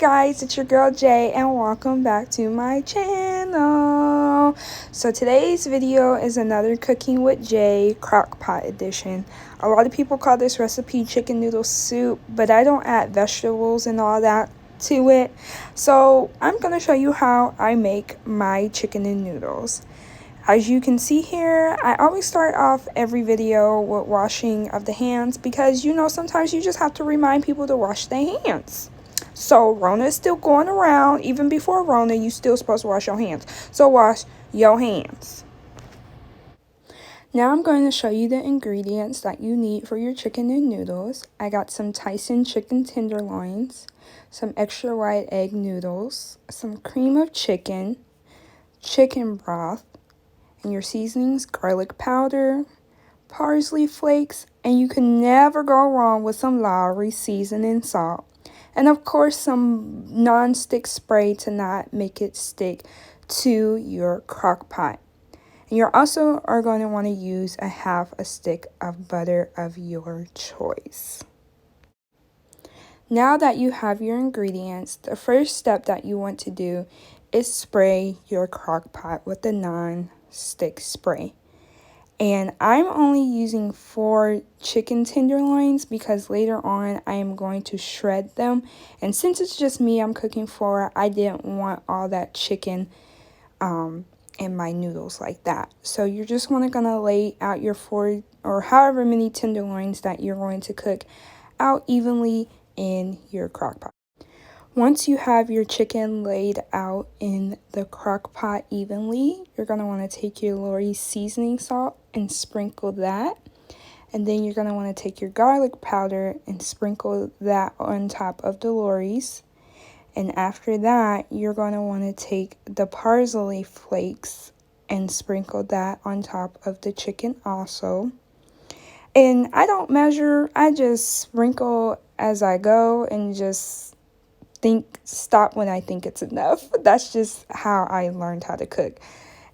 guys, it's your girl Jay and welcome back to my channel. So today's video is another Cooking with Jay Crockpot edition. A lot of people call this recipe chicken noodle soup, but I don't add vegetables and all that to it. So I'm going to show you how I make my chicken and noodles. As you can see here, I always start off every video with washing of the hands because sometimes you just have to remind people to wash their hands. So Rona is still going around. Even before Rona, you still supposed to wash your hands. So wash your hands. Now I'm going to show you the ingredients that you need for your chicken and noodles. I got some Tyson chicken tenderloins, some extra white egg noodles, some cream of chicken broth, and your seasonings, garlic powder, parsley flakes, and you can never go wrong with some Lowry seasoning salt. And of course, some non-stick spray to not make it stick to your crock pot. And you also are going to want to use a half a stick of butter of your choice. Now that you have your ingredients, the first step that you want to do is spray your crock pot with the non-stick spray. And I'm only using 4 chicken tenderloins because later on I am going to shred them. And since it's just me I'm cooking for, I didn't want all that chicken in my noodles like that. So you're just going to lay out your 4 or however many tenderloins that you're going to cook out evenly in your crock pot. Once you have your chicken laid out in the crock pot evenly, you're going to want to take your Lowry seasoning salt and sprinkle that. And then you're going to want to take your garlic powder and sprinkle that on top of the Lowry's. And after that, you're going to want to take the parsley flakes and sprinkle that on top of the chicken also. And I don't measure, I just sprinkle as I go and just stop when I think it's enough. That's just how I learned how to cook.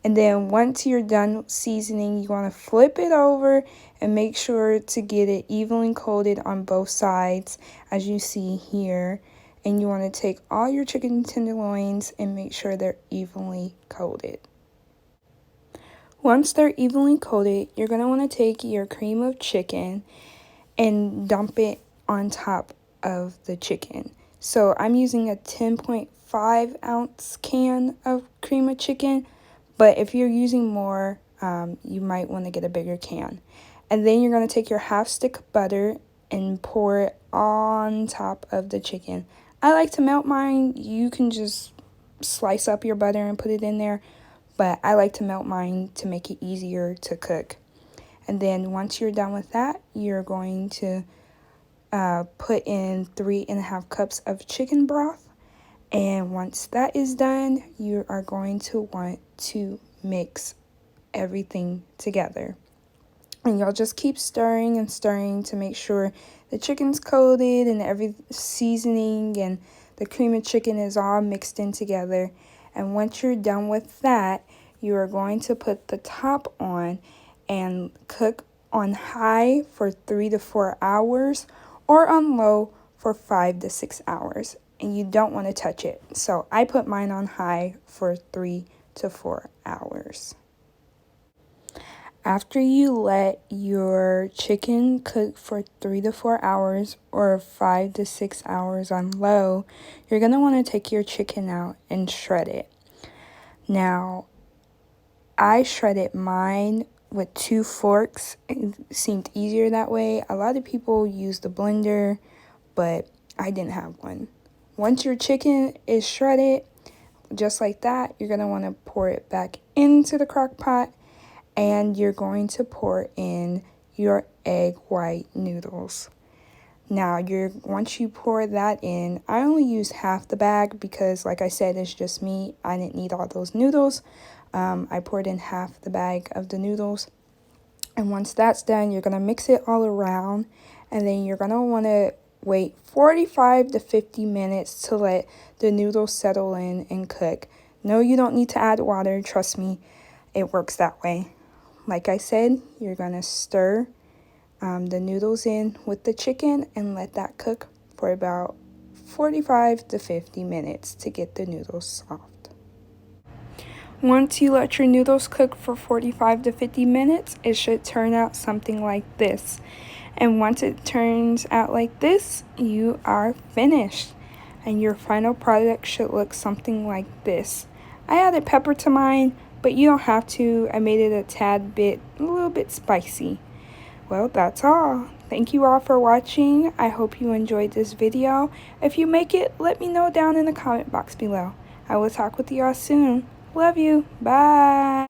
And then once you're done seasoning, you want to flip it over and make sure to get it evenly coated on both sides as you see here. And you want to take all your chicken tenderloins and make sure they're evenly coated. Once they're evenly coated, you're going to want to take your cream of chicken and dump it on top of the chicken. So I'm using a 10.5 ounce can of cream of chicken, but if you're using more, you might want to get a bigger can. And then you're going to take your half stick of butter and pour it on top of the chicken. I like to melt mine. You can just slice up your butter and put it in there, but I like to melt mine to make it easier to cook. And then once you're done with that, you're going to put in 3.5 cups of chicken broth. And once that is done, you are going to want to mix everything together. And you'll just keep stirring and stirring to make sure the chicken's coated and every seasoning and the cream of chicken is all mixed in together. And once you're done with that, you are going to put the top on and cook on high for 3 to 4 hours or on low for 5 to 6 hours. And you don't want to touch it. So I put mine on high for 3 to 4 hours. After you let your chicken cook for 3 to 4 hours or 5 to 6 hours on low, you're going to want to take your chicken out and shred it. Now, I shredded mine with 2 forks. It seemed easier that way. A lot of people use the blender, but I didn't have one. Once your chicken is shredded, just like that, you're going to want to pour it back into the crock pot, and you're going to pour in your egg white noodles. Now, once you pour that in, I only used half the bag because, like I said, it's just me. I didn't need all those noodles. I poured in half the bag of the noodles. And once that's done, you're going to mix it all around. And then you're going to want to wait 45 to 50 minutes to let the noodles settle in and cook. No, you don't need to add water. Trust me, it works that way. Like I said, you're going to stir the noodles in with the chicken and let that cook for about 45 to 50 minutes to get the noodles soft. Once you let your noodles cook for 45 to 50 minutes, it should turn out something like this. And once it turns out like this, you are finished. And your final product should look something like this. I added pepper to mine, but you don't have to. I made it a little bit spicy. Well, that's all. Thank you all for watching. I hope you enjoyed this video. If you make it, let me know down in the comment box below. I will talk with you all soon. Love you. Bye.